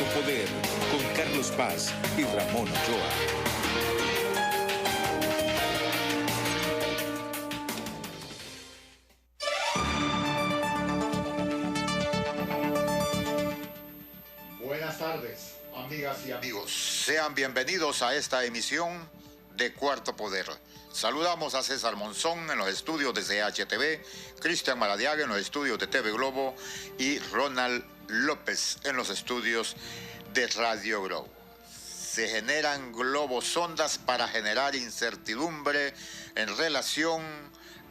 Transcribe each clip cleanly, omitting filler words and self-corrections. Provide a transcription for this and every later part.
Cuarto Poder, con Carlos Paz y Ramón Ochoa. Buenas tardes, amigas y amigos. Sean bienvenidos a esta emisión de Cuarto Poder. Saludamos a César Monzón en los estudios de CHTV, Cristian Maradiaga en los estudios de TV Globo y Ronald López en los estudios de Radio Globo. Se generan globosondas para generar incertidumbre en relación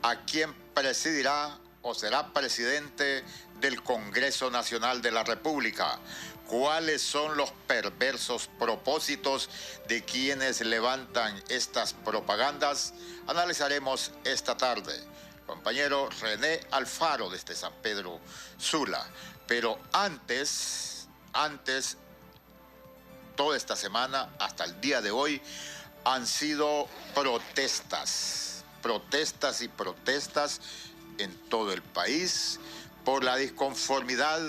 a quién presidirá o será presidente del Congreso Nacional de la República. ¿Cuáles son los perversos propósitos de quienes levantan estas propagandas? Analizaremos esta tarde. Compañero René Alfaro desde San Pedro Sula. Pero antes, toda esta semana, hasta el día de hoy, han sido protestas en todo el país por la disconformidad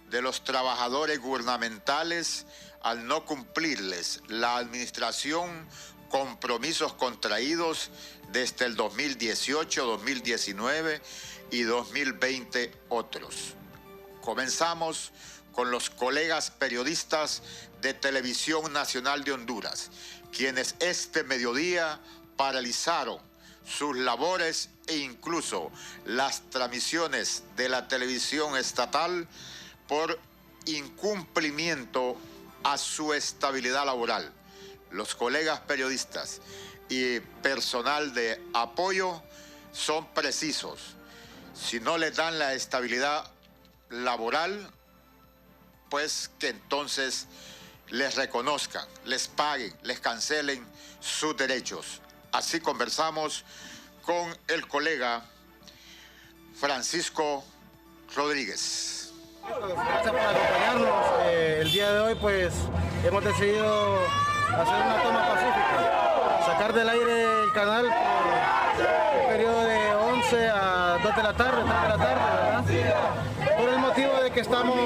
de los trabajadores gubernamentales al no cumplirles la administración compromisos contraídos desde el 2018, 2019 y 2020 otros. Comenzamos con los colegas periodistas de Televisión Nacional de Honduras, quienes este mediodía paralizaron sus labores e incluso las transmisiones de la televisión estatal por incumplimiento a su estabilidad laboral. Los colegas periodistas y personal de apoyo son precisos. Si no les dan la estabilidad laboral, pues que entonces les reconozcan, les paguen, les cancelen sus derechos. Así conversamos con el colega Francisco Rodríguez. Gracias por acompañarnos. El día de hoy pues hemos decidido hacer una toma pacífica, sacar del aire el canal por un periodo de 11 a 2 de la tarde, 3 de la tarde, ¿verdad? Por el motivo de que estamos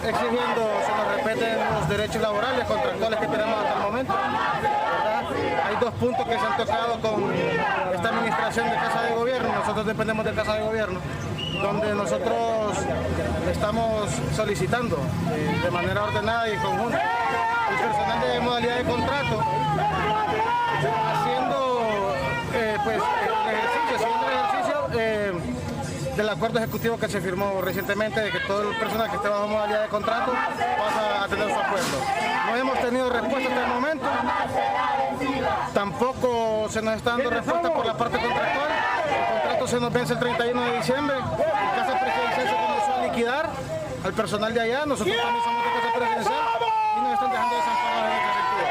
exigiendo se nos respeten los derechos laborales, contractuales que tenemos hasta el momento, ¿verdad? Hay dos puntos que se han tocado con esta administración de Casa de Gobierno. Nosotros dependemos de Casa de Gobierno, donde nosotros estamos solicitando de manera ordenada y conjunta el personal de modalidad de contrato, haciendo siguiendo el ejercicio del acuerdo ejecutivo que se firmó recientemente, de que todo el personal que esté bajo modalidad de contrato pasa a tener su acuerdo. No hemos tenido respuesta hasta el momento, tampoco se nos está dando respuesta por la parte contractual. El contrato se nos vence el 31 de diciembre, la Casa Presidencial se comenzó a liquidar al personal de allá, nosotros también somos de Casa Presidencial y nos están dejando desamparados en ese sentido.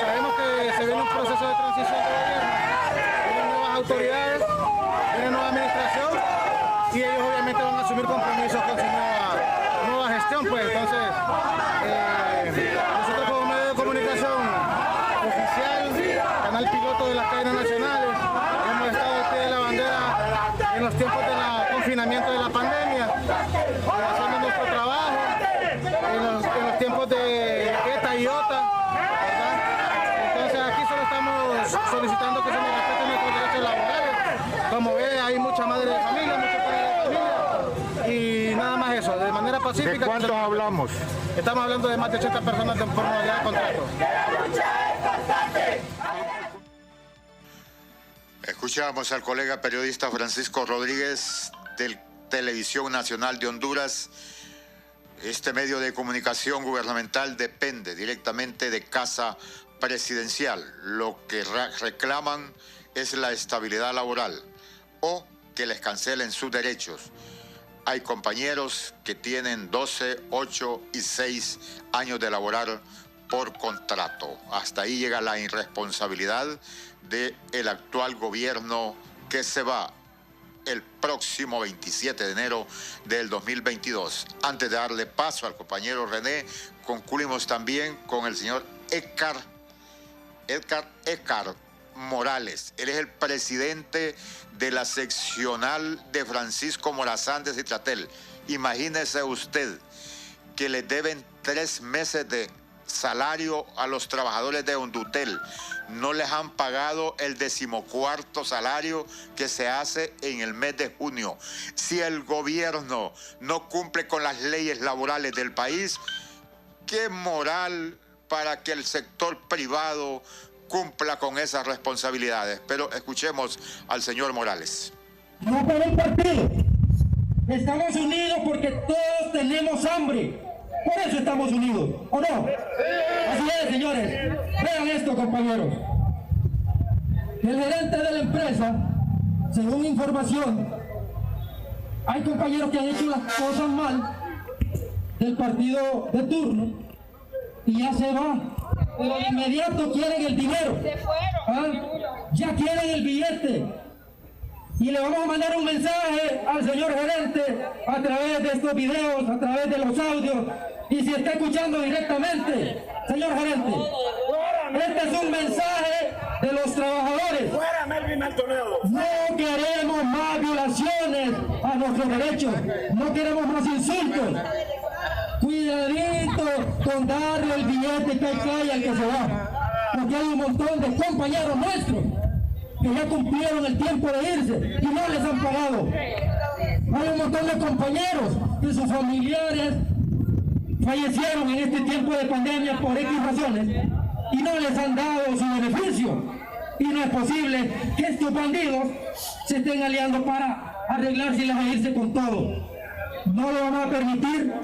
Sabemos que se viene un proceso de transición de gobierno, vienen nuevas autoridades, viene nueva administración y ellos obviamente van a asumir compromisos con su nueva gestión, pues entonces nosotros como medio de comunicación oficial, canal piloto de las cadenas nacionales, hemos estado al pie de la bandera en los tiempos del confinamiento de la pandemia, haciendo nuestro trabajo, en los tiempos de ETA y OTA, ¿verdad? Entonces aquí solo estamos solicitando que se nos respeten nuestros derechos laborales. Como ve, hay mucha madre de familia, muchos padres de familia y nada más eso, de manera pacífica. ¿De cuántos hablamos? Estamos hablando de más de 80 personas por modalidad de contrato. Escuchamos al colega periodista Francisco Rodríguez de Televisión Nacional de Honduras. Este medio de comunicación gubernamental depende directamente de Casa Presidencial. Lo que reclaman es la estabilidad laboral o que les cancelen sus derechos. Hay compañeros que tienen 12, 8 y 6 años de laborar por contrato. Hasta ahí llega la irresponsabilidad del actual gobierno que se va el próximo 27 de enero del 2022. Antes de darle paso al compañero René, concluimos también con el señor Edgar Morales. Él es el presidente de la seccional de Francisco Morazán de Citratel. Imagínese usted que les deben 3 meses de salario a los trabajadores de Hondutel. No les han pagado el 14º salario que se hace en el mes de junio. Si el gobierno no cumple con las leyes laborales del país, ¿qué moral para que el sector privado cumpla con esas responsabilidades? Pero escuchemos al señor Morales. No por un partido. Estamos unidos porque todos tenemos hambre. Por eso estamos unidos, ¿o no? Así es, señores. Vean esto, compañeros. El gerente de la empresa, según información, hay compañeros que han hecho las cosas mal del partido de turno y ya se va. Pero de inmediato quieren el dinero. ¿Ah? Ya quieren el billete. Y le vamos a mandar un mensaje al señor gerente a través de estos videos, a través de los audios. Y si está escuchando directamente, señor gerente, este es un mensaje de los trabajadores. No queremos más violaciones a nuestros derechos, no queremos más insultos. Cuidadito con darle el billete que hay al que se va, porque hay un montón de compañeros nuestros que ya cumplieron el tiempo de irse y no les han pagado. Hay un montón de compañeros que sus familiares fallecieron en este tiempo de pandemia por X razones y no les han dado su beneficio. Y no es posible que estos bandidos se estén aliando para arreglárselas e irse con todo. No lo vamos a permitir,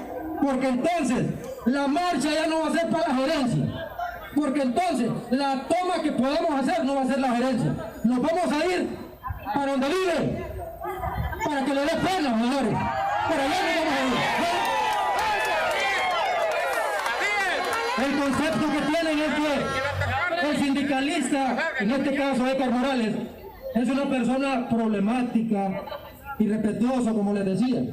porque entonces la marcha ya no va a ser para la gerencia. Porque entonces la toma que podamos hacer no va a ser la gerencia. Nos vamos a ir para donde vive, para que le dé pena, señores. Para allá nos vamos a ir. El concepto que tienen es que el sindicalista, en este caso Edgar Morales, es una persona problemática, irrespetuosa, como les decía.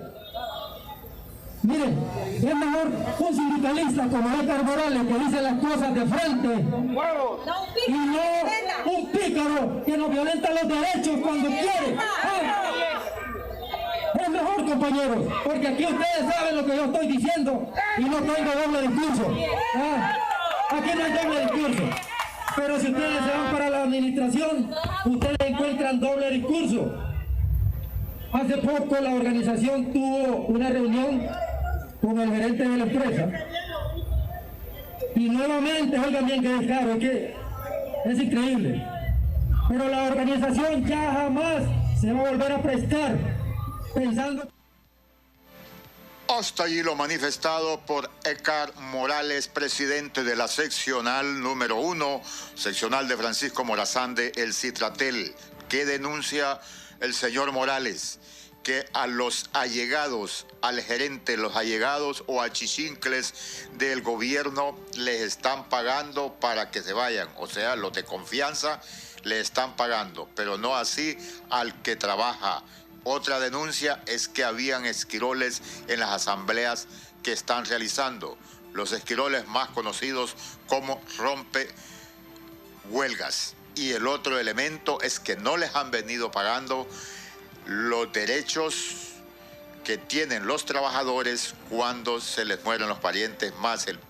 Miren, es mejor un sindicalista como Edgar Morales que dice las cosas de frente y no un pícaro que nos violenta los derechos cuando quiere. Es mejor, compañeros, porque aquí ustedes saben lo que yo estoy diciendo y no tengo doble discurso. Aquí no hay doble discurso. Pero si ustedes se van para la administración, ustedes encuentran doble discurso. Hace poco la organización tuvo una reunión con el gerente de la empresa y nuevamente, oigan bien que descaro, es que es increíble, pero la organización ya jamás se va a volver a prestar pensando. Hasta allí lo manifestado por Edgar Morales, presidente de la seccional número 1, seccional de Francisco Morazán de El Citratel. ¿Qué denuncia el señor Morales? Que a los allegados, al gerente, los allegados o achichincles del gobierno les están pagando para que se vayan. O sea, los de confianza le están pagando, pero no así al que trabaja. Otra denuncia es que habían esquiroles en las asambleas que están realizando. Los esquiroles más conocidos como rompehuelgas. Y el otro elemento es que no les han venido pagando los derechos que tienen los trabajadores cuando se les mueren los parientes, más el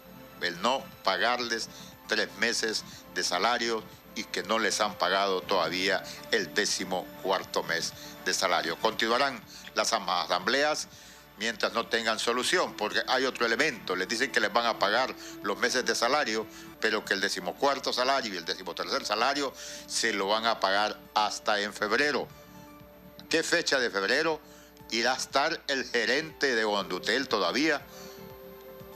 no pagarles 3 meses de salario y que no les han pagado todavía el 14º mes de salario. Continuarán las asambleas mientras no tengan solución, porque hay otro elemento. Les dicen que les van a pagar los meses de salario, pero que el 14º salario y el 13º salario se lo van a pagar hasta en febrero. ¿Qué fecha de febrero irá a estar el gerente de Hondutel todavía?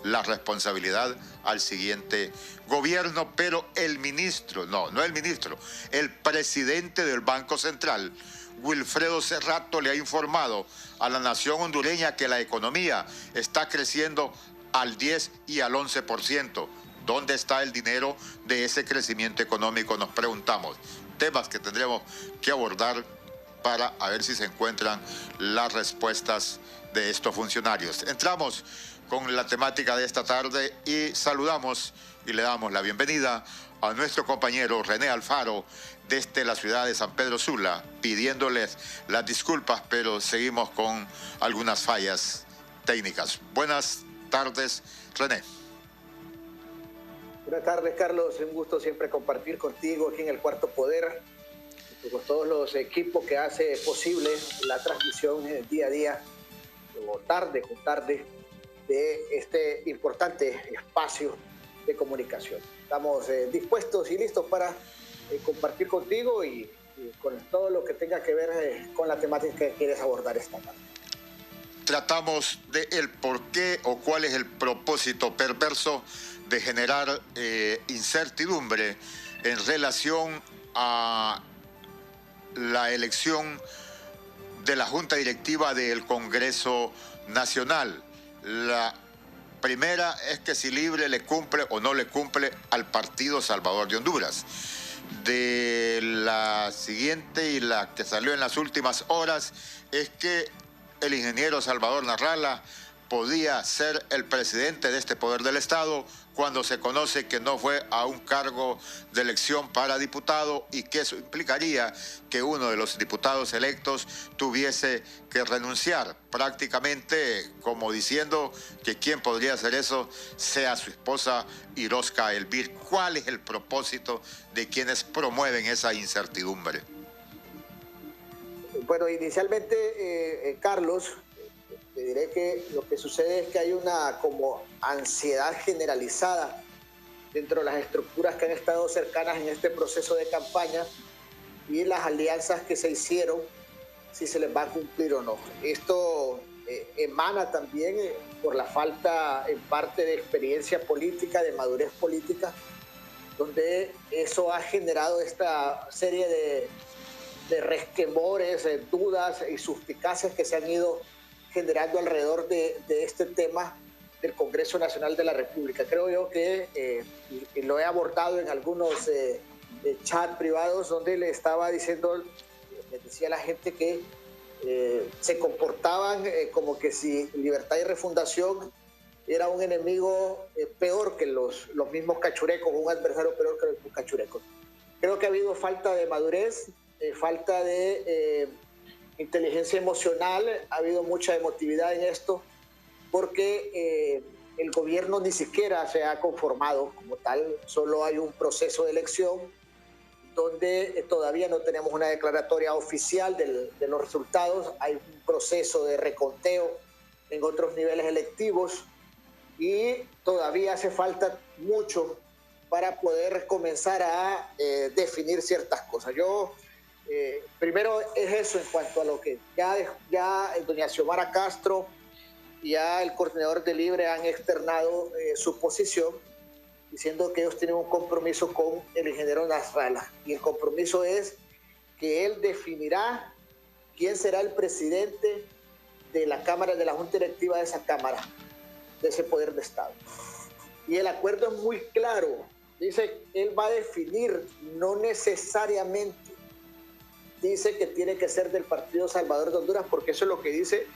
La responsabilidad al siguiente gobierno, pero el ministro, no el ministro, el presidente del Banco Central, Wilfredo Cerrato, le ha informado a la nación hondureña que la economía está creciendo al 10 y al 11%. ¿Dónde está el dinero de ese crecimiento económico? Nos preguntamos. Temas que tendremos que abordar para a ver si se encuentran las respuestas de estos funcionarios. Entramos con la temática de esta tarde y saludamos y le damos la bienvenida a nuestro compañero René Alfaro desde la ciudad de San Pedro Sula, pidiéndoles las disculpas, pero seguimos con algunas fallas técnicas. Buenas tardes, René. Buenas tardes, Carlos. Un gusto siempre compartir contigo aquí en el Cuarto Poder, con todos los equipos que hace posible la transmisión día a día, o tarde con tarde, de este importante espacio de comunicación. Estamos dispuestos y listos para compartir contigo y con todo lo que tenga que ver con la temática que quieres abordar esta tarde. Tratamos de el por qué o cuál es el propósito perverso de generar incertidumbre en relación a la elección de la Junta Directiva del Congreso Nacional. La primera es que si Libre le cumple o no le cumple al Partido Salvador de Honduras. De la siguiente y la que salió en las últimas horas es que el ingeniero Salvador Narrala podía ser el presidente de este poder del Estado cuando se conoce que no fue a un cargo de elección para diputado y que eso implicaría que uno de los diputados electos tuviese que renunciar, prácticamente como diciendo que quien podría hacer eso sea su esposa Irosca Elvir. ¿Cuál es el propósito de quienes promueven esa incertidumbre? Bueno, inicialmente, Carlos, te diré que lo que sucede es que hay una como ansiedad generalizada dentro de las estructuras que han estado cercanas en este proceso de campaña y las alianzas que se hicieron, si se les va a cumplir o no. Esto emana también por la falta en parte de experiencia política, de madurez política, donde eso ha generado esta serie de resquemores, dudas y suspicacias que se han ido generando alrededor de este tema del Congreso Nacional de la República. Creo yo que y lo he abordado en algunos chats privados donde le estaba diciendo, le decía a la gente que se comportaban como que si Libertad y Refundación era un enemigo peor que los mismos cachurecos, un adversario peor que los mismos cachurecos. Creo que ha habido falta de madurez, falta de inteligencia emocional, ha habido mucha emotividad en esto, porque el gobierno ni siquiera se ha conformado como tal, solo hay un proceso de elección donde todavía no tenemos una declaratoria oficial de los resultados, hay un proceso de reconteo en otros niveles electivos y todavía hace falta mucho para poder comenzar a definir ciertas cosas. Primero es eso en cuanto a lo que ya doña Xiomara Castro y ya el coordinador de Libre han externado su posición, diciendo que ellos tienen un compromiso con el ingeniero Nasralla. Y el compromiso es que él definirá quién será el presidente de la Cámara, de la Junta Directiva de esa Cámara, de ese poder de Estado. Y el acuerdo es muy claro. Dice, él va a definir, no necesariamente dice que tiene que ser del Partido Salvador de Honduras, porque eso es lo que dice,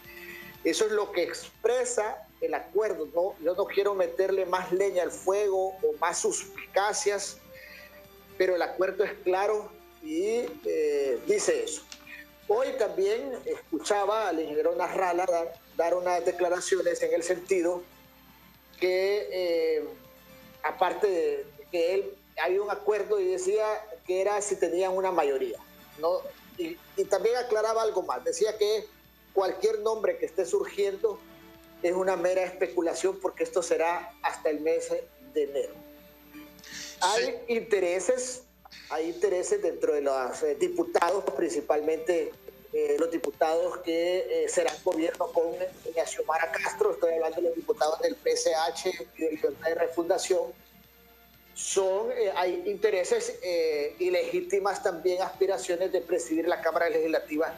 eso es lo que expresa el acuerdo. ¿No? Yo no quiero meterle más leña al fuego o más suspicacias, pero el acuerdo es claro y dice eso. Hoy también escuchaba al ingeniero Nasralla dar unas declaraciones en el sentido que, aparte de que él hay un acuerdo y decía que era si tenían una mayoría, ¿no? Y también aclaraba algo más, decía que cualquier nombre que esté surgiendo es una mera especulación porque esto será hasta el mes de enero. Hay intereses dentro de los diputados, principalmente los diputados que serán gobierno con doña Xiomara Castro, estoy hablando de los diputados del PSH y de Libertad y Refundación. Hay intereses y legítimas también aspiraciones de presidir la Cámara Legislativa,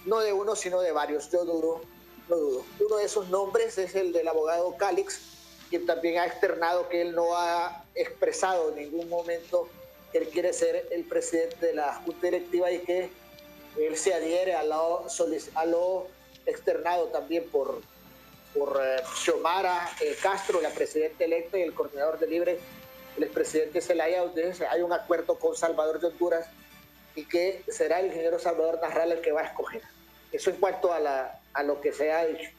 no de uno, sino de varios. Yo no dudo. Uno de esos nombres es el del abogado Calix, quien también ha externado que él no ha expresado en ningún momento que él quiere ser el presidente de la Junta Directiva y que él se adhiere a lo externado también por Xiomara Castro, la presidenta electa, y el coordinador de Libre, el expresidente Zelaya, donde hay un acuerdo con Salvador de Honduras y que será el ingeniero Salvador Nasralla el que va a escoger. Eso en cuanto a lo que se ha dicho.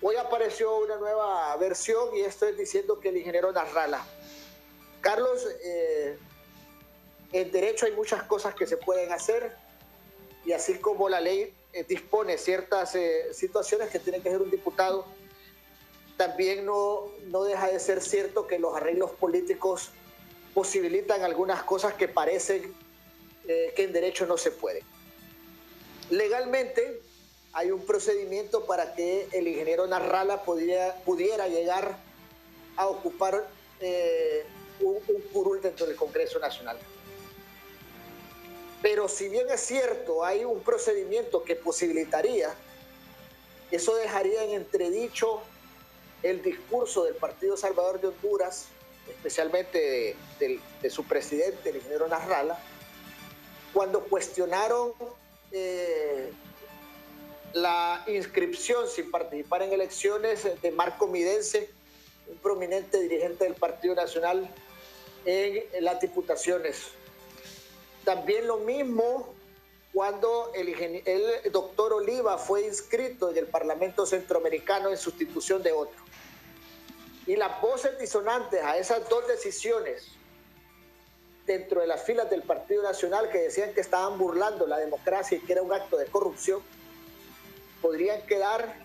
Hoy apareció una nueva versión y esto es diciendo que el ingeniero Nasralla. Carlos, en derecho hay muchas cosas que se pueden hacer y así como la ley dispone ciertas situaciones que tiene que hacer un diputado, también no deja de ser cierto que los arreglos políticos posibilitan algunas cosas que parecen que en derecho no se pueden. Legalmente hay un procedimiento para que el ingeniero Nasralla pudiera llegar a ocupar un curul dentro del Congreso Nacional. Pero si bien es cierto, hay un procedimiento que posibilitaría, eso dejaría en entredicho el discurso del Partido Salvador de Honduras, especialmente de su presidente, el ingeniero Nasralla, cuando cuestionaron la inscripción sin participar en elecciones de Marco Midense, un prominente dirigente del Partido Nacional en las diputaciones. También lo mismo cuando el doctor Oliva fue inscrito en el Parlamento Centroamericano en sustitución de otro. Y las voces disonantes a esas dos decisiones dentro de las filas del Partido Nacional que decían que estaban burlando la democracia y que era un acto de corrupción, podrían quedar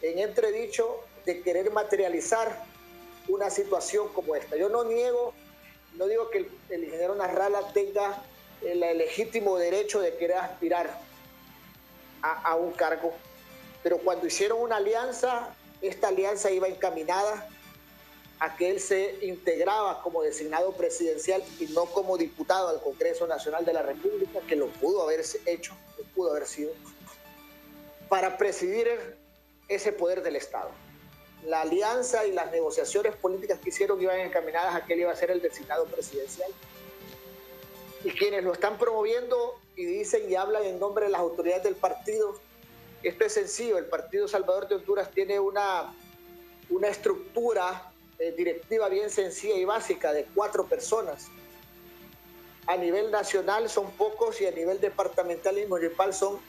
en entredicho de querer materializar una situación como esta. Yo no digo que el ingeniero Nasralla tenga el legítimo derecho de querer aspirar a un cargo, pero cuando hicieron una alianza, esta alianza iba encaminada a que él se integraba como designado presidencial y no como diputado al Congreso Nacional de la República, que lo pudo haber hecho, lo pudo haber sido, para presidir ese poder del Estado. La alianza y las negociaciones políticas que hicieron iban encaminadas a que él iba a ser el designado presidencial. Y quienes lo están promoviendo y dicen y hablan en nombre de las autoridades del partido, esto es sencillo, el Partido Salvador de Honduras tiene una estructura directiva bien sencilla y básica de 4 personas. A nivel nacional son pocos y a nivel departamental y municipal son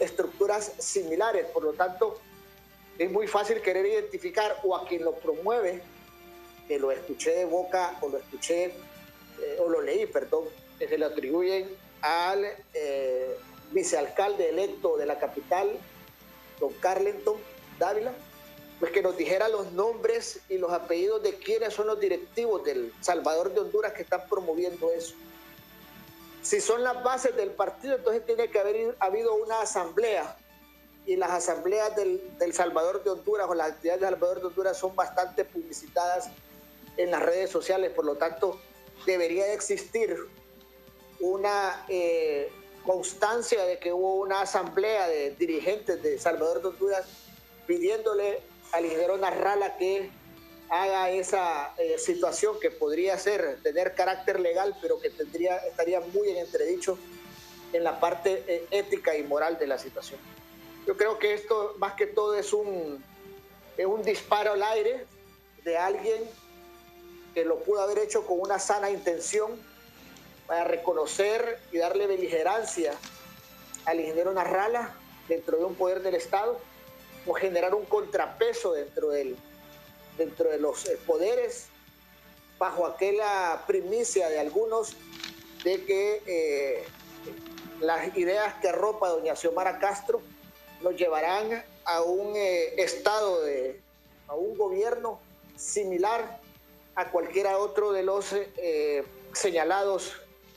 estructuras similares, por lo tanto es muy fácil querer identificar o a quien lo promueve, que lo escuché de boca o lo leí, que se le atribuyen al vicealcalde electo de la capital, don Carleton Dávila, pues que nos dijera los nombres y los apellidos de quiénes son los directivos del Salvador de Honduras que están promoviendo eso. Si son las bases del partido, entonces tiene que haber habido una asamblea, y las asambleas del Salvador de Honduras o las actividades del Salvador de Honduras son bastante publicitadas en las redes sociales, por lo tanto debería de existir una constancia de que hubo una asamblea de dirigentes de Salvador de Honduras pidiéndole al ingeniero Nasralla que haga esa situación que podría tener carácter legal, pero que estaría muy en entredicho en la parte ética y moral de la situación. Yo creo que esto más que todo es un disparo al aire de alguien que lo pudo haber hecho con una sana intención para reconocer y darle beligerancia al ingeniero Nasralla dentro de un poder del Estado, o generar un contrapeso dentro de los poderes, bajo aquella primicia de algunos de que las ideas que arropa doña Xiomara Castro nos llevarán a un a un gobierno similar a cualquiera otro de los señalados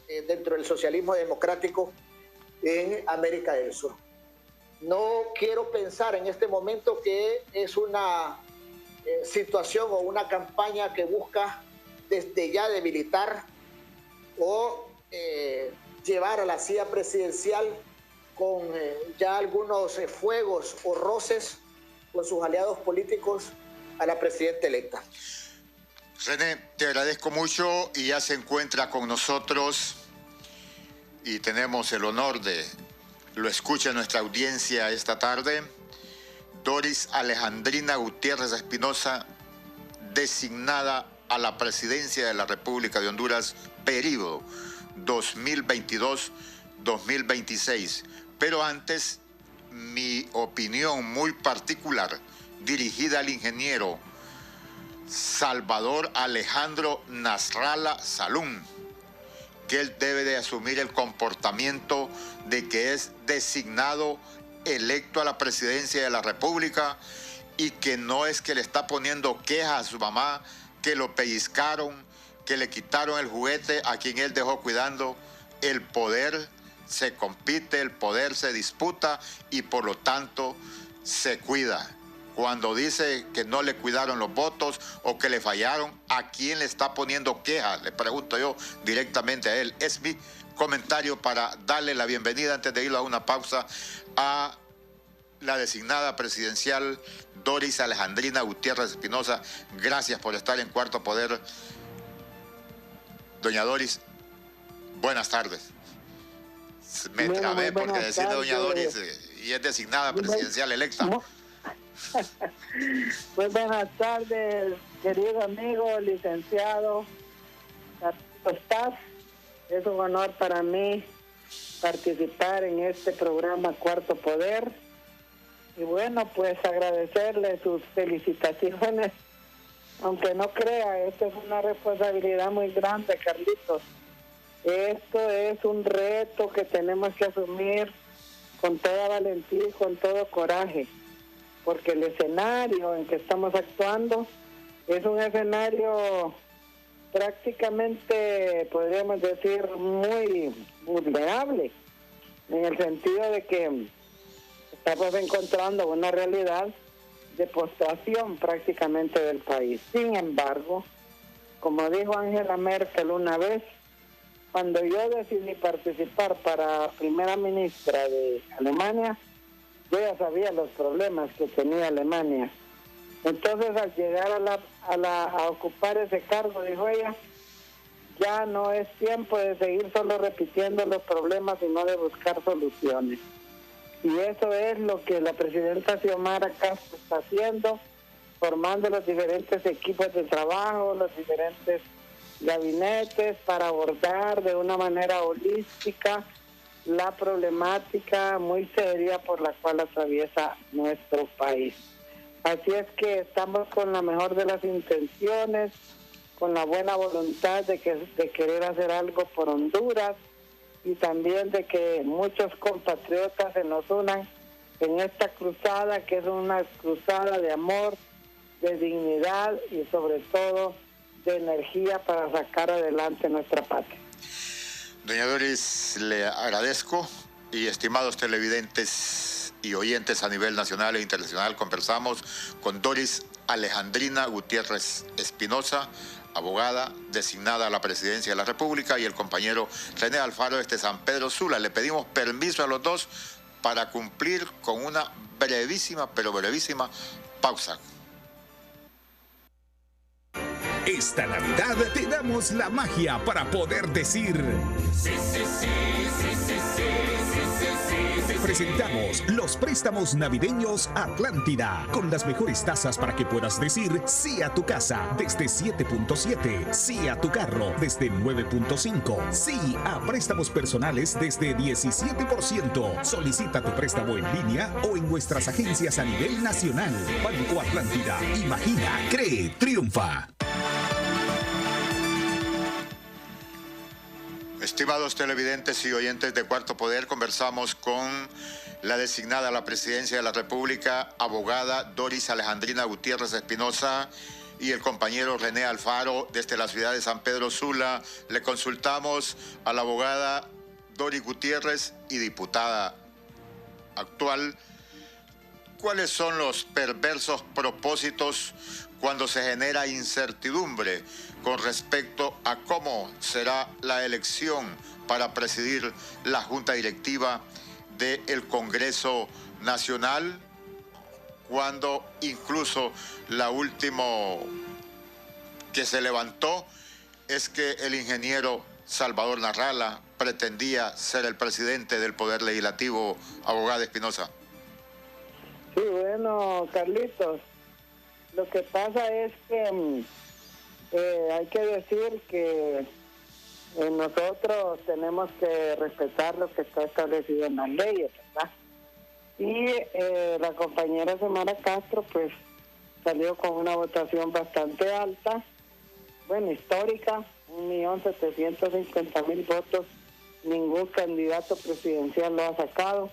dentro del socialismo democrático en América del Sur. No quiero pensar en este momento que es una situación o una campaña que busca desde ya debilitar o llevar a la silla presidencial con ya algunos fuegos o roces con sus aliados políticos a la presidenta electa. René, te agradezco mucho y ya se encuentra con nosotros y tenemos el honor de lo escucha nuestra audiencia esta tarde, Doris Alejandrina Gutiérrez Espinosa, designada a la presidencia de la República de Honduras, periodo 2022-2026. Pero antes, mi opinión muy particular dirigida al ingeniero Salvador Alejandro Nasralla Salum, que él debe de asumir el comportamiento de que es designado electo a la presidencia de la República y que no es que le está poniendo quejas a su mamá, que lo pellizcaron, que le quitaron el juguete a quien él dejó cuidando. El poder se compite, el poder se disputa y por lo tanto se cuida. Cuando dice que no le cuidaron los votos o que le fallaron, ¿a quién le está poniendo quejas? Le pregunto yo directamente a él. Es mi comentario para darle la bienvenida, antes de ir a una pausa, a la designada presidencial Doris Alejandrina Gutiérrez Espinosa. Gracias por estar en Cuarto Poder. Doña Doris, buenas tardes. Me trabé porque decir Doña Doris y es designada presidencial electa. Muy buenas tardes, querido amigo, licenciado Carlitos Paz. Es un honor para mí participar en este programa Cuarto Poder. Y bueno, pues agradecerle sus felicitaciones. Aunque no crea, esto es una responsabilidad muy grande, Carlitos. Esto es un reto que tenemos que asumir con toda valentía y con todo coraje, porque el escenario en que estamos actuando es un escenario prácticamente, podríamos decir, muy vulnerable, en el sentido de que estamos encontrando una realidad de postración prácticamente del país. Sin embargo, como dijo Angela Merkel una vez, cuando yo decidí participar para primera ministra de Alemania, yo ya sabía los problemas que tenía Alemania. Entonces, al llegar a ocupar ese cargo, dijo ella, ya no es tiempo de seguir solo repitiendo los problemas, sino de buscar soluciones. Y eso es lo que la presidenta Xiomara Castro está haciendo, formando los diferentes equipos de trabajo, los diferentes gabinetes para abordar de una manera holística la problemática muy seria por la cual atraviesa nuestro país. Así es que estamos con la mejor de las intenciones, con la buena voluntad de querer hacer algo por Honduras y también de que muchos compatriotas se nos unan en esta cruzada, que es una cruzada de amor, de dignidad y sobre todo de energía para sacar adelante nuestra patria. Doña Doris, le agradezco, y estimados televidentes y oyentes a nivel nacional e internacional, conversamos con Doris Alejandrina Gutiérrez Espinosa, abogada designada a la presidencia de la República, y el compañero René Alfaro desde San Pedro Sula. Le pedimos permiso a los dos para cumplir con una brevísima, pero brevísima pausa. Esta Navidad te damos la magia para poder decir sí, sí, sí, sí, sí, sí, sí, sí, sí. Presentamos los préstamos navideños Atlántida, con las mejores tasas para que puedas decir sí a tu casa desde 7.7, sí a tu carro desde 9.5, sí a préstamos personales desde 17%. Solicita tu préstamo en línea o en nuestras agencias a nivel nacional. Banco Atlántida. Imagina, cree, triunfa. Estimados televidentes y oyentes de Cuarto Poder, conversamos con la designada a la presidencia de la República, abogada Doris Alejandrina Gutiérrez Espinosa, y el compañero René Alfaro desde la ciudad de San Pedro Sula. Le consultamos a la abogada Doris Gutiérrez y diputada actual, ¿cuáles son los perversos propósitos cuando se genera incertidumbre con respecto a cómo será la elección para presidir la Junta Directiva del Congreso Nacional, cuando incluso la última que se levantó es que el ingeniero Salvador Nasralla pretendía ser el presidente del Poder Legislativo? Abogada Espinosa. Sí, bueno, Carlitos, lo que pasa es que hay que decir que nosotros tenemos que respetar lo que está establecido en las leyes, ¿verdad? Y la compañera Xiomara Castro, pues, salió con una votación bastante alta, bueno, histórica, 1.750.000 votos, ningún candidato presidencial lo ha sacado.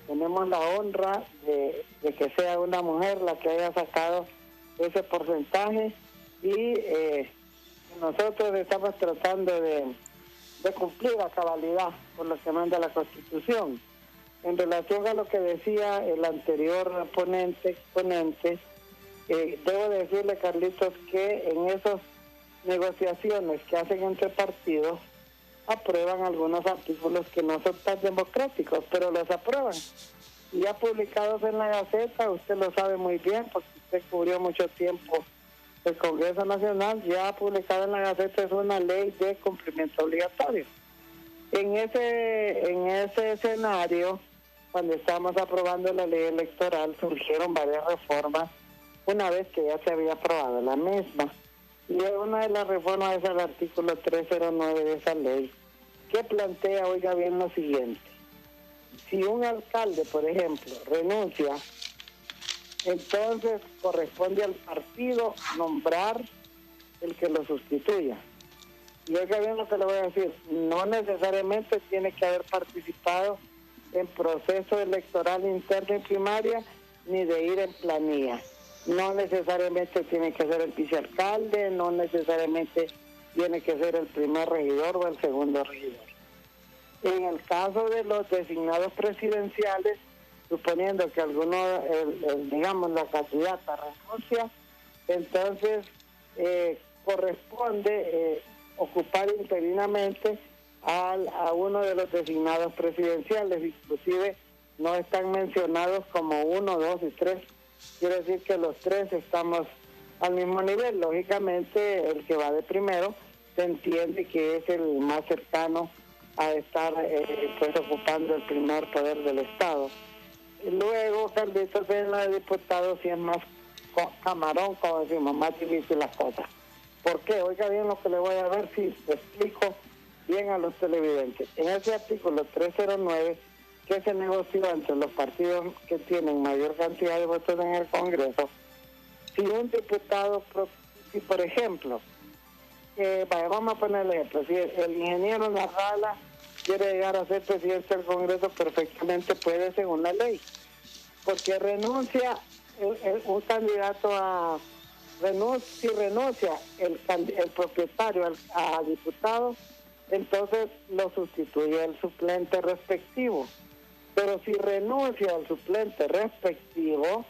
Tenemos la honra de que sea una mujer la que haya sacado ese porcentaje y nosotros estamos tratando de cumplir a cabalidad por lo que manda la Constitución. En relación a lo que decía el anterior ponente, debo decirle, Carlitos, que en esas negociaciones que hacen entre partidos aprueban algunos artículos que no son tan democráticos, pero los aprueban. Y ya publicados en la Gaceta, usted lo sabe muy bien, porque usted cubrió mucho tiempo el Congreso Nacional, ya publicado en la Gaceta es una ley de cumplimiento obligatorio. En ese escenario, cuando estábamos aprobando la ley electoral, surgieron varias reformas una vez que ya se había aprobado la misma. Y una de las reformas es el artículo 309 de esa ley, que plantea, oiga bien, lo siguiente. Si un alcalde, por ejemplo, renuncia, entonces corresponde al partido nombrar el que lo sustituya. Y oiga bien lo que le voy a decir, no necesariamente tiene que haber participado en proceso electoral interno y primaria, ni de ir en planilla. No necesariamente tiene que ser el vicealcalde, no necesariamente tiene que ser el primer regidor o el segundo regidor. En el caso de los designados presidenciales, suponiendo que alguno, digamos, la candidata renuncia, entonces corresponde ocupar interinamente a uno de los designados presidenciales, inclusive no están mencionados como 1, 2 y 3, quiere decir que los tres estamos al mismo nivel. Lógicamente el que va de primero se entiende que es el más cercano a estar pues ocupando el primer poder del Estado. Y luego, Carlitos, en la de diputados sí es más camarón, como decimos, más difícil las cosas. ¿Por qué? Oiga bien lo que le voy a ver si lo explico bien a los televidentes. En ese artículo 309, que se negoció entre los partidos que tienen mayor cantidad de votos en el Congreso, si un diputado, si por ejemplo, vamos a poner el ejemplo, si el ingeniero Narrala quiere llegar a ser presidente del Congreso, perfectamente puede según la ley, porque renuncia un candidato si renuncia el propietario a diputado, entonces lo sustituye el suplente respectivo. Pero si renuncia al suplente respectivo,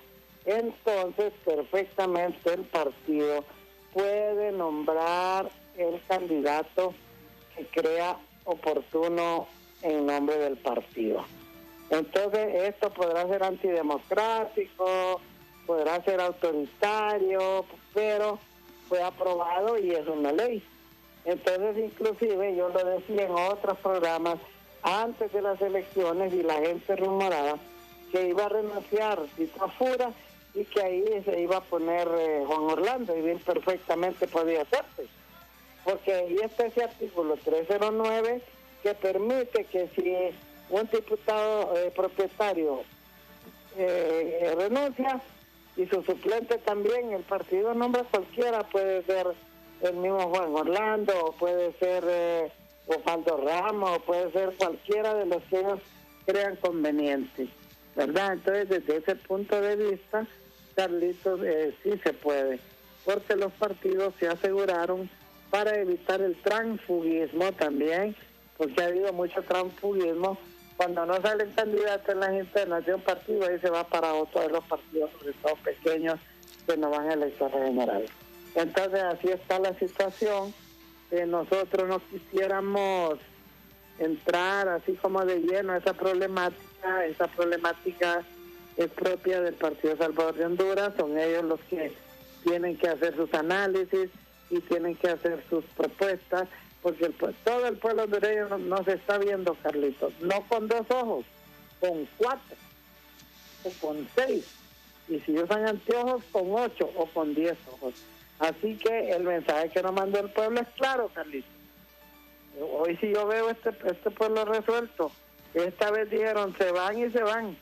entonces perfectamente el partido puede nombrar el candidato que crea oportuno en nombre del partido. Entonces esto podrá ser antidemocrático, podrá ser autoritario, pero fue aprobado y es una ley. Entonces inclusive yo lo decía en otros programas antes de las elecciones y la gente rumoraba que iba a renunciar Tito Fura y que ahí se iba a poner Juan Orlando, y bien perfectamente podía hacerse, porque ahí está ese artículo 309 que permite que si un diputado propietario renuncia y su suplente también, el partido nombra cualquiera, puede ser el mismo Juan Orlando, o puede ser Osvaldo Ramos, o puede ser cualquiera de los que ellos crean conveniente, ¿verdad? Entonces, desde ese punto de vista, Carlitos, sí se puede, porque los partidos se aseguraron para evitar el transfugismo también, porque ha habido mucho transfugismo. Cuando no salen candidatos en las internas de un partido, ahí se va para otro de los partidos, sobre todo pequeños, que no van a elecciones generales. Entonces, así está la situación. Nosotros no quisiéramos entrar así como de lleno a esa problemática. Esa problemática es propia del Partido Salvador de Honduras, son ellos los que tienen que hacer sus análisis y tienen que hacer sus propuestas, porque todo el pueblo hondureño no se está viendo, Carlitos, no con 2 ojos, con 4 o con 6, y si usan anteojos, con 8 o con 10 ojos. Así que el mensaje que nos mandó el pueblo es claro, Carlitos. Hoy sí yo veo este pueblo resuelto. Esta vez dijeron, se van y se van.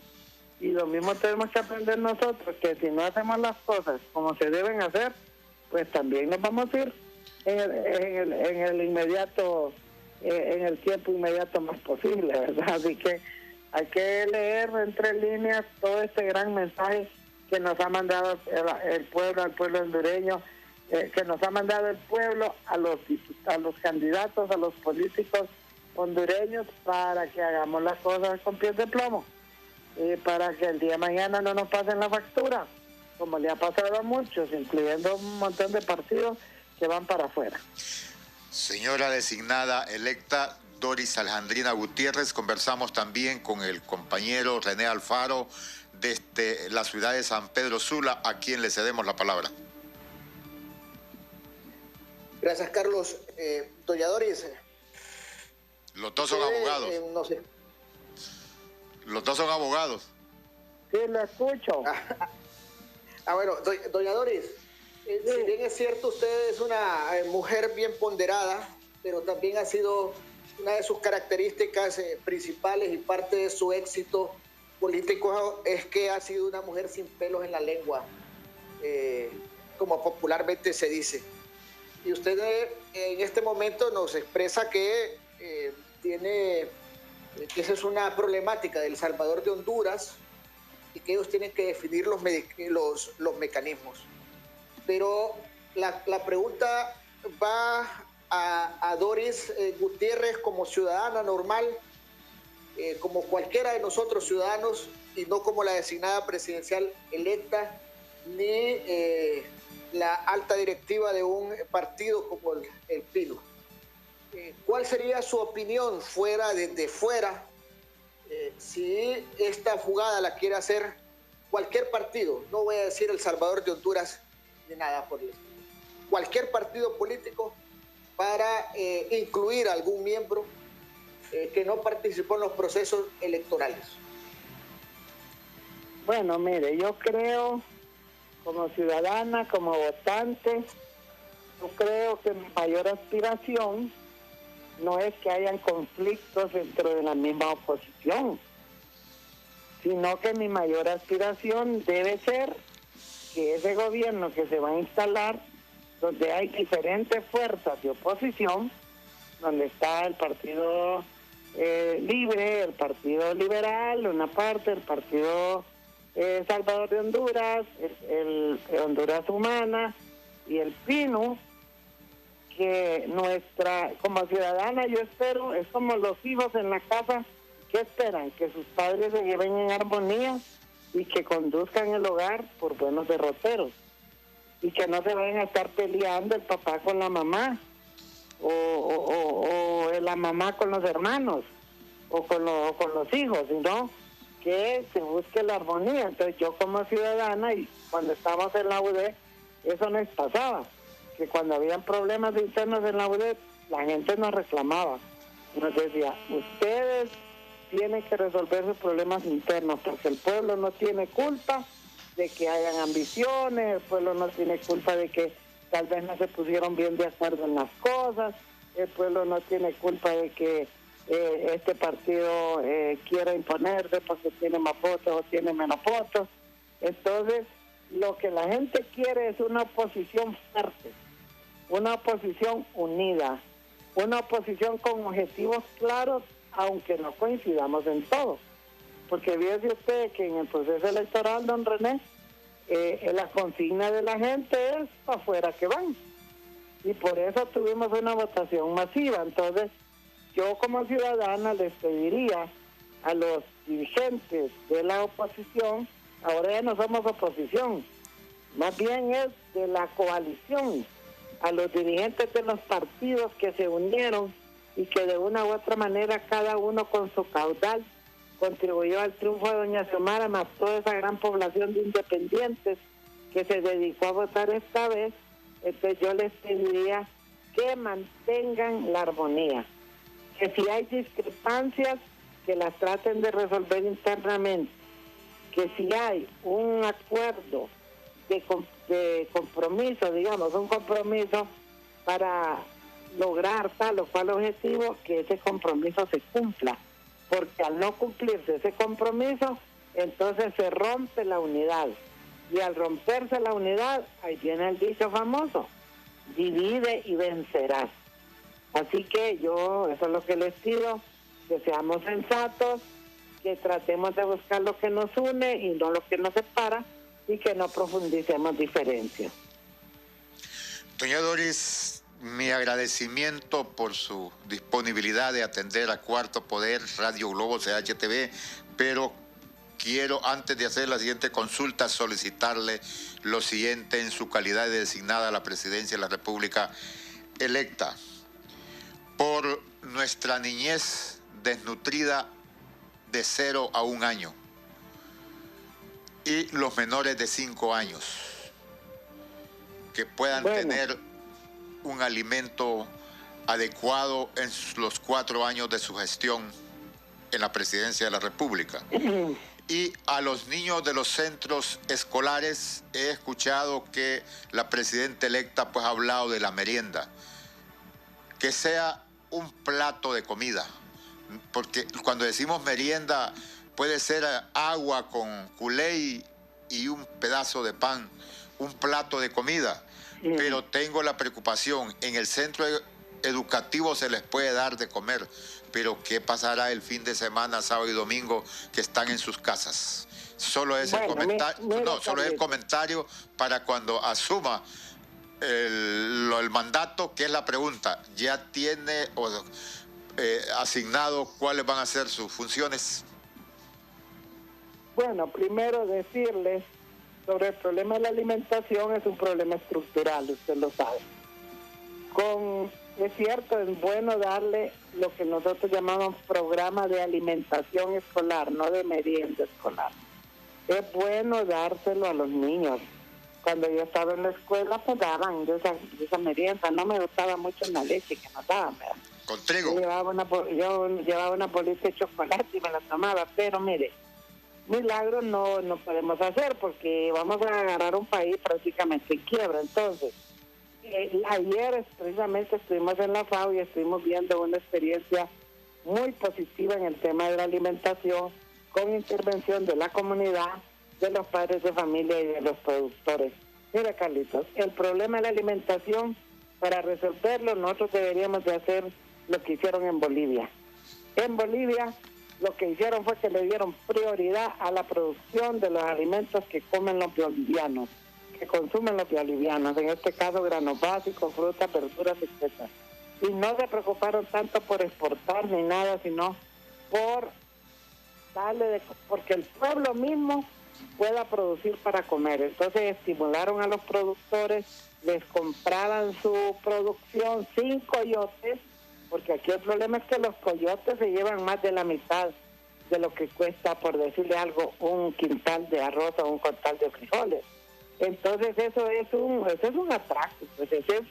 Y lo mismo tenemos que aprender nosotros, que si no hacemos las cosas como se deben hacer, pues también nos vamos a ir en el inmediato, en el tiempo inmediato más posible, ¿verdad? Así que hay que leer entre líneas todo este gran mensaje que nos ha mandado el pueblo, al pueblo hondureño, que nos ha mandado el pueblo a los candidatos, a los políticos hondureños, para que hagamos las cosas con pies de plomo, para que el día de mañana no nos pasen la factura, como le ha pasado a muchos, incluyendo un montón de partidos que van para afuera. Señora designada electa Doris Alejandrina Gutiérrez, conversamos también con el compañero René Alfaro desde la ciudad de San Pedro Sula, a quien le cedemos la palabra. Gracias, Carlos. Doña Doris. Los dos son abogados. No sé. Los dos son abogados. Sí, lo escucho. Bueno, doña Doris, si bien es cierto, usted es una mujer bien ponderada, pero también ha sido una de sus características principales y parte de su éxito político es que ha sido una mujer sin pelos en la lengua, como popularmente se dice. Y usted en este momento nos expresa que que esa es una problemática del Salvador de Honduras y que ellos tienen que definir los mecanismos. Pero la pregunta va a Doris Gutiérrez como ciudadana normal, como cualquiera de nosotros ciudadanos, y no como la designada presidencial electa, ni la alta directiva de un partido como el PINO. ¿Cuál sería su opinión desde fuera, si esta jugada la quiere hacer cualquier partido? No voy a decir El Salvador de Honduras ni nada por el estilo. Cualquier partido político para incluir a algún miembro que no participó en los procesos electorales. Bueno, mire, yo creo, como ciudadana, como votante, yo creo que mi mayor aspiración no es que hayan conflictos dentro de la misma oposición, sino que mi mayor aspiración debe ser que ese gobierno que se va a instalar, donde hay diferentes fuerzas de oposición, donde está el Partido Libre, el Partido Liberal, una parte, el Partido Salvador de Honduras, el Honduras Humana y el PINO, que como ciudadana yo espero, es como los hijos en la casa, que esperan que sus padres se lleven en armonía y que conduzcan el hogar por buenos derroteros, y que no se vayan a estar peleando el papá con la mamá, o la mamá con los hermanos, o con los hijos, sino que se busque la armonía. Entonces yo como ciudadana, y cuando estábamos en la UD, eso nos pasaba, que cuando habían problemas internos en la UD, la gente nos reclamaba, nos decía, ustedes tienen que resolver sus problemas internos, porque el pueblo no tiene culpa de que hayan ambiciones, el pueblo no tiene culpa de que tal vez no se pusieron bien de acuerdo en las cosas, el pueblo no tiene culpa de que este partido quiera imponerse porque tiene más votos o tiene menos votos. Entonces, lo que la gente quiere es una oposición fuerte, una oposición unida, una oposición con objetivos claros, aunque no coincidamos en todo. Porque fíjese usted que en el proceso electoral, don René, la consigna de la gente es para afuera que van. Y por eso tuvimos una votación masiva. Entonces, yo como ciudadana les pediría a los dirigentes de la oposición, ahora ya no somos oposición, más bien es de la coalición, a los dirigentes de los partidos que se unieron y que de una u otra manera cada uno con su caudal contribuyó al triunfo de doña Xiomara, más toda esa gran población de independientes que se dedicó a votar esta vez. Entonces yo les pediría que mantengan la armonía, que si hay discrepancias, que las traten de resolver internamente, que si hay un acuerdo de compromiso, digamos, un compromiso para lograr tal o cual objetivo, que ese compromiso se cumpla, porque al no cumplirse ese compromiso, entonces se rompe la unidad. Y al romperse la unidad, ahí viene el dicho famoso, divide y vencerás. Así que yo, eso es lo que les pido, que seamos sensatos, que tratemos de buscar lo que nos une y no lo que nos separa, y que no profundicemos diferencias. Doña Doris, mi agradecimiento por su disponibilidad de atender a Cuarto Poder, Radio Globo, CHTV, pero quiero, antes de hacer la siguiente consulta, solicitarle lo siguiente en su calidad de designada a la presidencia de la República electa. Por nuestra niñez desnutrida de 0 a 1 año y los menores de 5 años, que puedan tener un alimento adecuado en los 4 años de su gestión en la presidencia de la República. Y a los niños de los centros escolares, he escuchado que la presidenta electa pues ha hablado de la merienda, que sea un plato de comida, porque cuando decimos merienda puede ser agua con culé y un pedazo de pan, un plato de comida, pero tengo la preocupación, en el centro educativo se les puede dar de comer, pero ¿qué pasará el fin de semana, sábado y domingo, que están en sus casas? Solo es el comentario, solo es el comentario para cuando asuma el mandato, que es la pregunta. ¿Ya tiene asignado cuáles van a ser sus funciones? Bueno, primero decirles sobre el problema de la alimentación, es un problema estructural, usted lo sabe. Es cierto, es bueno darle lo que nosotros llamamos programa de alimentación escolar, no de merienda escolar. Es bueno dárselo a los niños. Cuando yo estaba en la escuela, pues daban esa merienda. No me gustaba mucho la leche que nos daban, ¿verdad? ¿Con trigo? Yo llevaba una bolita de chocolate y me la tomaba, pero mire, milagros no podemos hacer porque vamos a agarrar un país prácticamente en quiebra. Entonces, ayer precisamente estuvimos en la FAO y estuvimos viendo una experiencia muy positiva en el tema de la alimentación, con intervención de la comunidad, de los padres de familia y de los productores. Mira, Carlitos, el problema de la alimentación, para resolverlo, nosotros deberíamos de hacer lo que hicieron en Bolivia. En Bolivia, lo que hicieron fue que le dieron prioridad a la producción de los alimentos que comen los bolivianos, que consumen los bolivianos, en este caso granos básicos, frutas, verduras, etc. Y no se preocuparon tanto por exportar ni nada, sino por porque el pueblo mismo pueda producir para comer. Entonces estimularon a los productores, les compraban su producción sin coyotes, porque aquí el problema es que los coyotes se llevan más de la mitad de lo que cuesta, por decirle algo, un quintal de arroz o un quintal de frijoles. Entonces eso es un atraco, pues ese es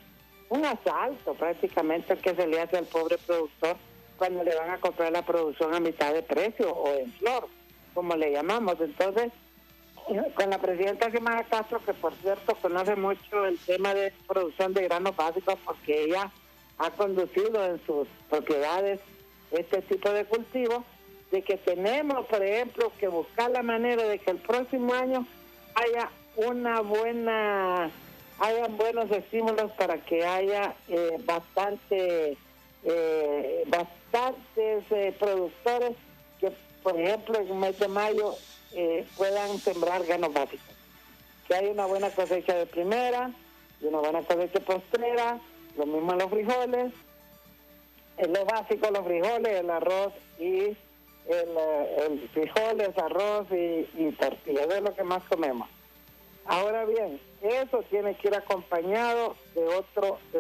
un asalto prácticamente que se le hace al pobre productor cuando le van a comprar la producción a mitad de precio o en flor, como le llamamos. Entonces, con la presidenta Xiomara Castro, que por cierto conoce mucho el tema de producción de granos básicos porque ella ha conducido en sus propiedades este tipo de cultivo, de que tenemos, por ejemplo, que buscar la manera de que el próximo año haya hayan buenos estímulos para que haya bastantes productores que, por ejemplo, en el mes de mayo puedan sembrar granos básicos. Que haya una buena cosecha de primera y una buena cosecha postrera, lo mismo en los frijoles, en lo básico, los frijoles, el arroz y el frijoles, arroz y tortillas, es lo que más comemos. Ahora bien, eso tiene que ir acompañado del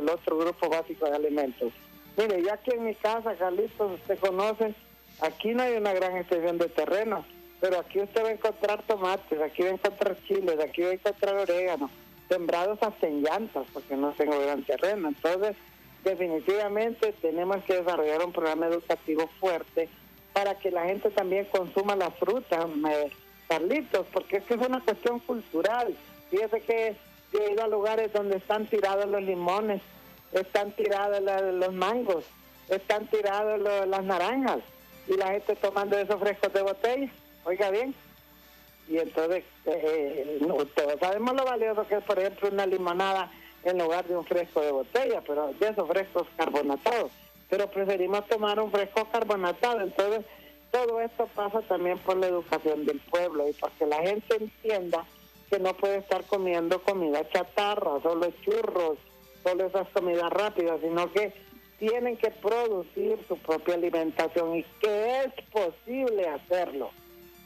otro grupo básico de alimentos. Mire, ya que en mi casa, Carlitos, usted conoce, aquí no hay una gran extensión de terreno, pero aquí usted va a encontrar tomates, aquí va a encontrar chiles, aquí va a encontrar orégano, sembrados hasta en llantas, porque no tengo gran terreno. Entonces, definitivamente tenemos que desarrollar un programa educativo fuerte para que la gente también consuma la fruta, Carlitos, porque es que es una cuestión cultural. Fíjese que yo he ido a lugares donde están tirados los limones, están tirados los mangos, están tirados las naranjas, y la gente tomando esos frescos de botella. Oiga bien, Y entonces, todos sabemos lo valioso que es, por ejemplo, una limonada en lugar de un fresco de botella, pero de esos frescos carbonatados. Pero preferimos tomar un fresco carbonatado. Entonces, todo esto pasa también por la educación del pueblo y porque la gente entienda que no puede estar comiendo comida chatarra, solo churros, solo esas comidas rápidas, sino que tienen que producir su propia alimentación y que es posible hacerlo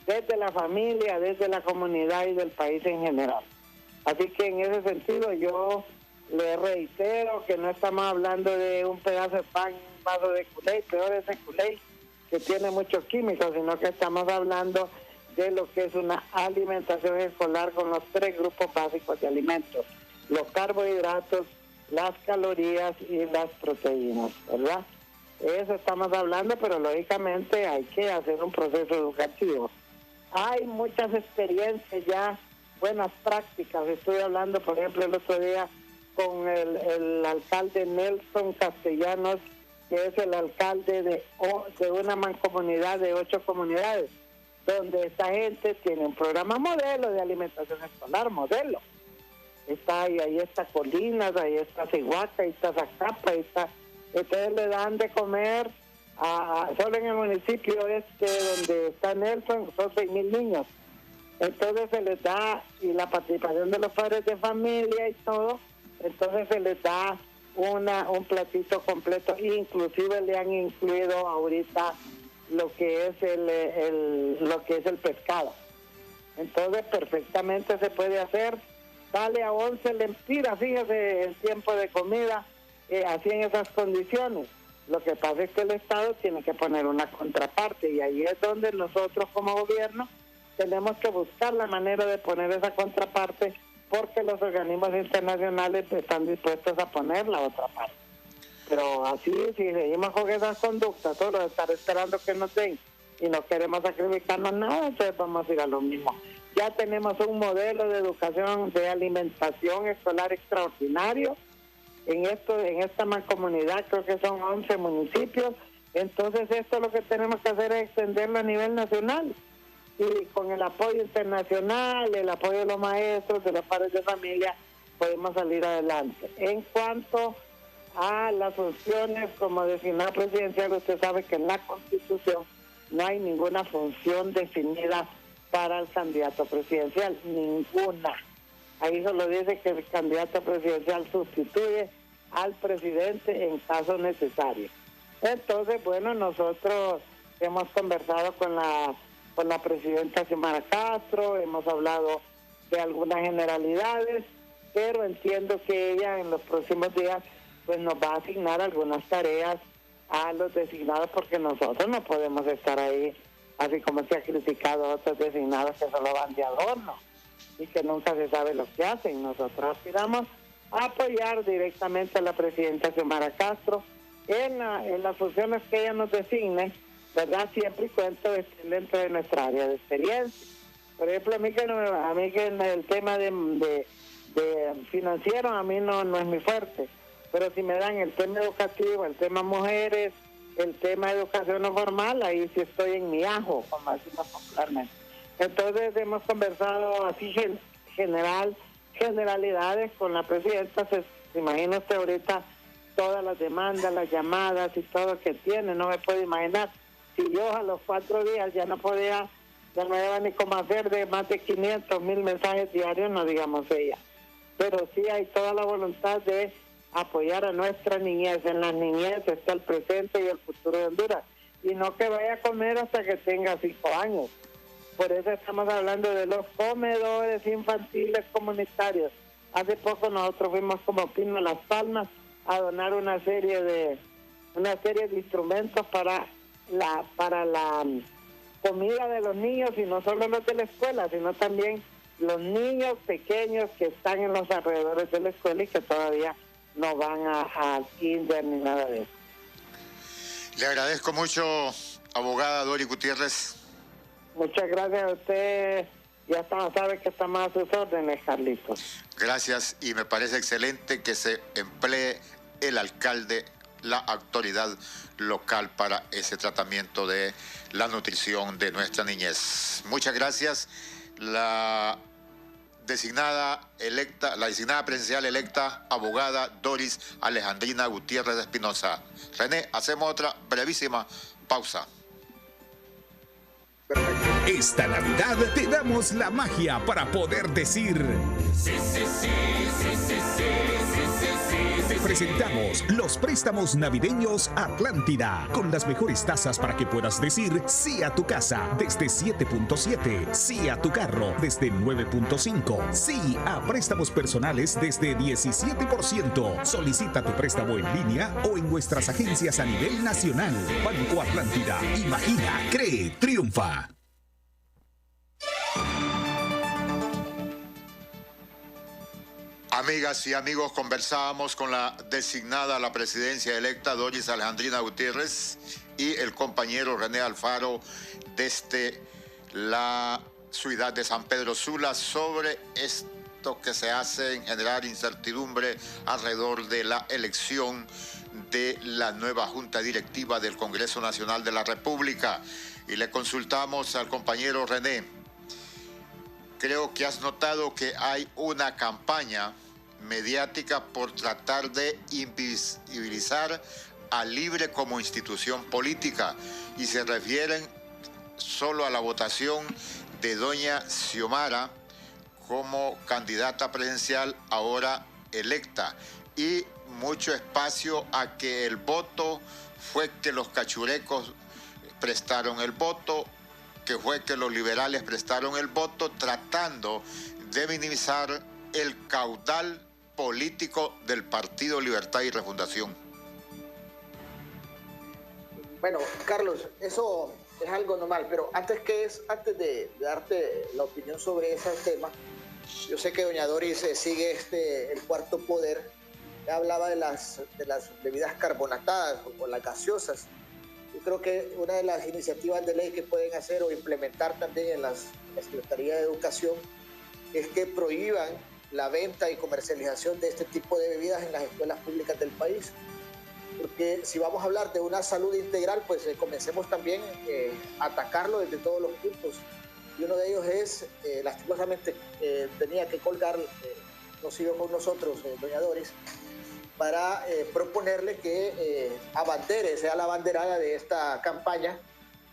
desde la familia, desde la comunidad y del país en general. Así que en ese sentido yo le reitero que no estamos hablando de un pedazo de pan, un vaso de Kool-Aid, peor ese Kool-Aid que tiene muchos químicos, sino que estamos hablando de lo que es una alimentación escolar con los 3 grupos básicos de alimentos: los carbohidratos, las calorías y las proteínas, ¿verdad? Eso estamos hablando, pero lógicamente hay que hacer un proceso educativo. Hay muchas experiencias ya, buenas prácticas. Estuve hablando, por ejemplo, el otro día con el alcalde Nelson Castellanos, que es el alcalde de una mancomunidad de 8 comunidades, donde esta gente tiene un programa modelo de alimentación escolar, modelo. Está ahí está Colinas, ahí está Cihuaca, ahí está Zacapa, ahí está. Entonces le dan de comer solo en el municipio donde está Nelson, son 6,000 niños. Entonces se les da, y la participación de los padres de familia y todo, entonces se les da un platito completo, inclusive le han incluido ahorita lo que es el pescado. Entonces perfectamente se puede hacer. Sale a 11 lempiras, fíjese, el tiempo de comida, así en esas condiciones. Lo que pasa es que el Estado tiene que poner una contraparte, y ahí es donde nosotros como gobierno tenemos que buscar la manera de poner esa contraparte, porque los organismos internacionales están dispuestos a poner la otra parte. Pero así, si seguimos con esas conductas, solo de estar esperando que nos den y no queremos sacrificarnos nada, entonces vamos a ir a lo mismo. Ya tenemos un modelo de educación, de alimentación escolar extraordinario en esta mancomunidad, creo que son 11 municipios. Entonces esto lo que tenemos que hacer es extenderlo a nivel nacional, y con el apoyo internacional, el apoyo de los maestros, de los padres de familia, podemos salir adelante. En cuanto a las funciones como designado presidencial, usted sabe que en la Constitución no hay ninguna función definida para el candidato presidencial, ninguna. Ahí solo dice que el candidato presidencial sustituye al presidente en caso necesario. Entonces, bueno, nosotros hemos conversado con la presidenta Xiomara Castro, hemos hablado de algunas generalidades, pero entiendo que ella en los próximos días pues nos va a asignar algunas tareas a los designados, porque nosotros no podemos estar ahí así como se ha criticado a otros designados que solo van de adorno y que nunca se sabe lo que hacen. Nosotros aspiramos a apoyar directamente a la presidenta Xiomara Castro en las funciones que ella nos designe, ¿verdad? Siempre y cuando esté dentro de nuestra área de experiencia. Por ejemplo, a mí que en el tema de financiero, a mí no es mi fuerte, pero si me dan el tema educativo, el tema mujeres, el tema de educación no formal, ahí sí estoy en mi ajo, como decimos popularmente. Entonces hemos conversado así generalidades con la presidenta. Se imagina usted ahorita todas las demandas, las llamadas y todo que tiene, no me puedo imaginar. Si yo a los 4 días ya no iba ni cómo hacer de más de 500,000 mensajes diarios, no digamos ella. Pero sí hay toda la voluntad de apoyar a nuestra niñez. En la niñez está el presente y el futuro de Honduras, y no que vaya a comer hasta que tenga 5 años. Por eso estamos hablando de los comedores infantiles comunitarios. Hace poco nosotros fuimos como Pino Las Palmas a donar una serie de instrumentos para la comida de los niños, y no solo los de la escuela, sino también los niños pequeños que están en los alrededores de la escuela y que todavía no van al kinder ni nada de eso. Le agradezco mucho, abogada Dori Gutiérrez. Muchas gracias a usted. Ya sabe que estamos a sus órdenes, Carlitos. Gracias, y me parece excelente que se emplee el alcalde, la autoridad local para ese tratamiento de la nutrición de nuestra niñez. Muchas gracias. la designada presidencial electa, abogada Doris Alejandrina Gutiérrez de Espinosa. René, hacemos otra brevísima pausa. Esta Navidad te damos la magia para poder decir sí, sí, sí, sí, sí, sí, sí, sí, sí. Presentamos los préstamos navideños Atlántida, con las mejores tasas para que puedas decir sí a tu casa desde 7.7, sí a tu carro desde 9.5, sí a préstamos personales desde 17%. Solicita tu préstamo en línea o en nuestras agencias a nivel nacional. Banco Atlántida, imagina, cree, triunfa. Amigas y amigos, conversábamos con la designada a la presidencia electa Doris Alejandrina Gutiérrez y el compañero René Alfaro desde la ciudad de San Pedro Sula sobre esto que se hace en generar incertidumbre alrededor de la elección de la nueva Junta Directiva del Congreso Nacional de la República. Y le consultamos al compañero René. Creo que has notado que hay una campaña mediática por tratar de invisibilizar a Libre como institución política y se refieren solo a la votación de doña Xiomara como candidata presidencial ahora electa y mucho espacio a que el voto fue que los cachurecos prestaron el voto, que fue que los liberales prestaron el voto, tratando de minimizar el caudal político del Partido Libertad y Refundación. Bueno, Carlos, eso es algo normal, pero antes de darte la opinión sobre ese tema, yo sé que doña Doris sigue el cuarto poder. Ya hablaba de las bebidas carbonatadas o las gaseosas. Yo creo que una de las iniciativas de ley que pueden hacer o implementar también en la Secretaría de Educación es que prohíban la venta y comercialización de este tipo de bebidas en las escuelas públicas del país. Porque si vamos a hablar de una salud integral, pues comencemos también a atacarlo desde todos los puntos. Y uno de ellos es, lastimosamente, tenía que colgar, no siguió con nosotros, doña Doris, para proponerle que abandere, sea la abanderada de esta campaña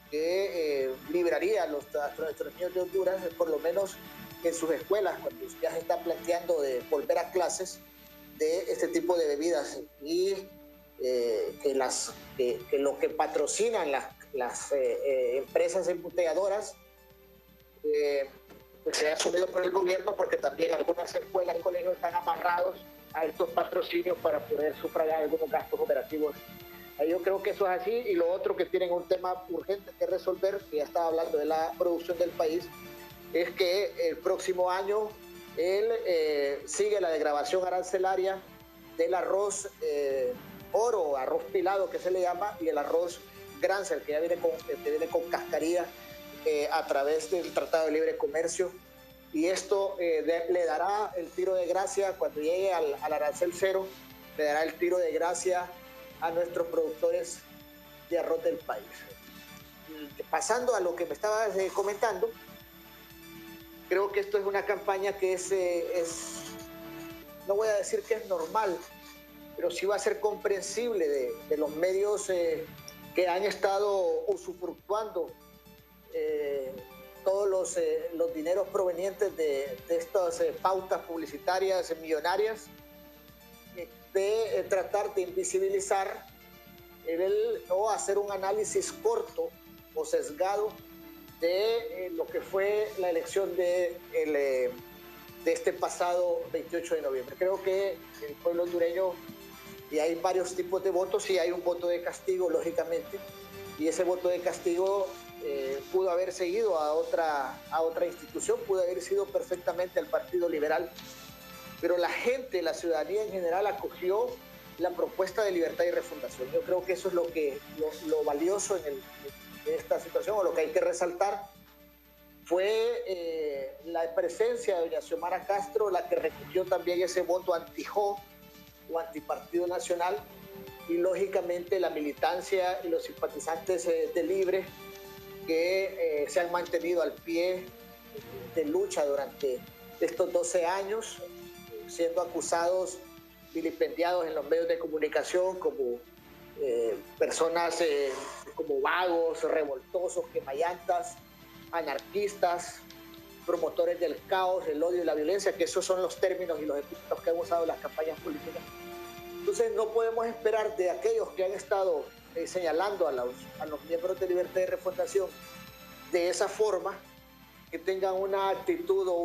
que libraría a nuestros niños de Honduras, por lo menos en sus escuelas, cuando ya se está planteando de volver a clases, de este tipo de bebidas y que lo que patrocinan las empresas embotelladoras pues sea asumido por el gobierno, porque también algunas escuelas y colegios están amarrados a estos patrocinios para poder sufragar algunos gastos operativos. Yo creo que eso es así. Y lo otro que tienen un tema urgente que resolver, que ya estaba hablando de la producción del país, es que el próximo año él sigue la degradación arancelaria del arroz oro, arroz pilado que se le llama, y el arroz Grancel, que ya viene con cascarilla a través del Tratado de Libre Comercio. Y esto le dará el tiro de gracia cuando llegue al arancel cero, le dará el tiro de gracia a nuestros productores de arroz del país. Pasando a lo que me estabas comentando, creo que esto es una campaña que no voy a decir que es normal, pero sí va a ser comprensible de los medios que han estado usufructuando todos los dineros provenientes de estas pautas publicitarias millonarias, de tratar de invisibilizar o hacer un análisis corto o sesgado de lo que fue la elección de este pasado 28 de noviembre. Creo que el pueblo hondureño, y hay varios tipos de votos, y hay un voto de castigo, lógicamente, y ese voto de castigo pudo haber seguido a otra institución, pudo haber sido perfectamente al Partido Liberal, pero la gente, la ciudadanía en general, acogió la propuesta de Libertad y Refundación. Yo creo que eso es lo valioso en esta situación, o lo que hay que resaltar. Fue la presencia de doña Xiomara Castro la que recogió también ese voto anti-JO o antipartido nacional, y lógicamente la militancia y los simpatizantes de Libre que se han mantenido al pie de lucha durante estos 12 años, siendo acusados, vilipendiados en los medios de comunicación como personas como vagos, revoltosos, quemallantas, anarquistas, promotores del caos, el odio y la violencia, que esos son los términos y los epítetos que han usado las campañas políticas. Entonces no podemos esperar de aquellos que han estado señalando a los miembros de Libertad y Refundación de esa forma, que tengan una actitud o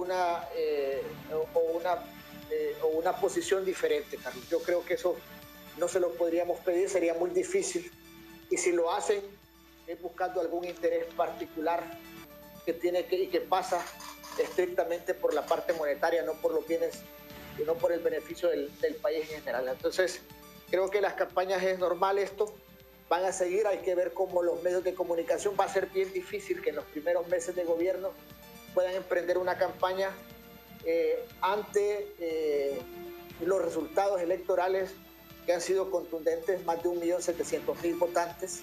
una posición diferente, Carlos. Yo creo que eso no se lo podríamos pedir, sería muy difícil, y si lo hacen es buscando algún interés particular que pasa estrictamente por la parte monetaria, no por los bienes y no por el beneficio del país en general. Entonces creo que las campañas es normal, esto van a seguir, hay que ver cómo los medios de comunicación, va a ser bien difícil que en los primeros meses de gobierno puedan emprender una campaña ante los resultados electorales que han sido contundentes. Más de 1.700.000 votantes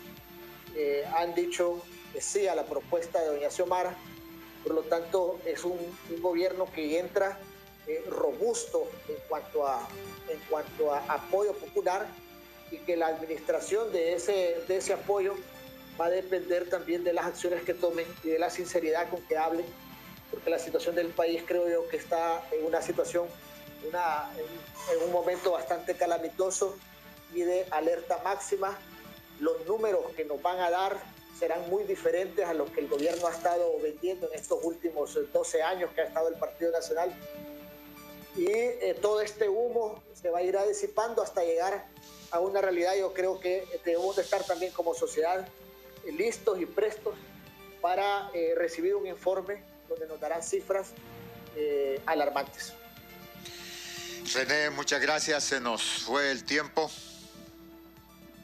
han dicho sí a la propuesta de doña Xiomara. Por lo tanto, es un gobierno que entra robusto en cuanto a apoyo popular, y que la administración de ese apoyo va a depender también de las acciones que tomen y de la sinceridad con que hablen, porque la situación del país, creo yo, que está en una situación, en un momento bastante calamitoso y de alerta máxima. Los números que nos van a dar serán muy diferentes a los que el gobierno ha estado vendiendo en estos últimos 12 años que ha estado el Partido Nacional. Y todo este humo se va a ir disipando hasta llegar a una realidad. Yo creo que debemos de estar también como sociedad listos y prestos para recibir un informe donde nos darán cifras alarmantes. René, muchas gracias, se nos fue el tiempo.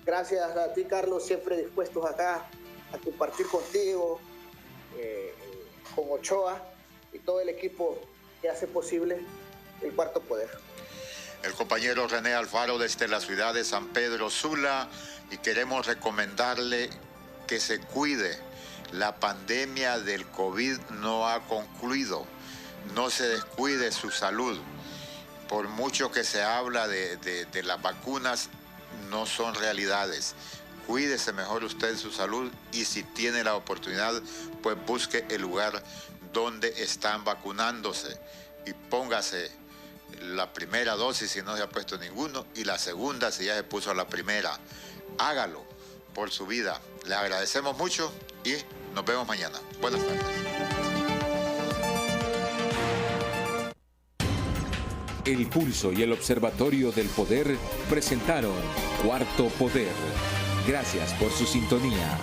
Gracias a ti, Carlos, siempre dispuestos acá a compartir contigo, con Ochoa y todo el equipo que hace posible el Cuarto Poder. El compañero René Alfaro desde la ciudad de San Pedro Sula, y queremos recomendarle que se cuide. La pandemia del COVID no ha concluido. No se descuide su salud. Por mucho que se habla de las vacunas, no son realidades. Cuídese mejor usted su salud, y si tiene la oportunidad, pues busque el lugar donde están vacunándose y póngase la primera dosis si no se ha puesto ninguno, y la segunda si ya se puso la primera. Hágalo por su vida. Le agradecemos mucho y nos vemos mañana. Buenas tardes. El Pulso y el Observatorio del Poder presentaron Cuarto Poder. Gracias por su sintonía.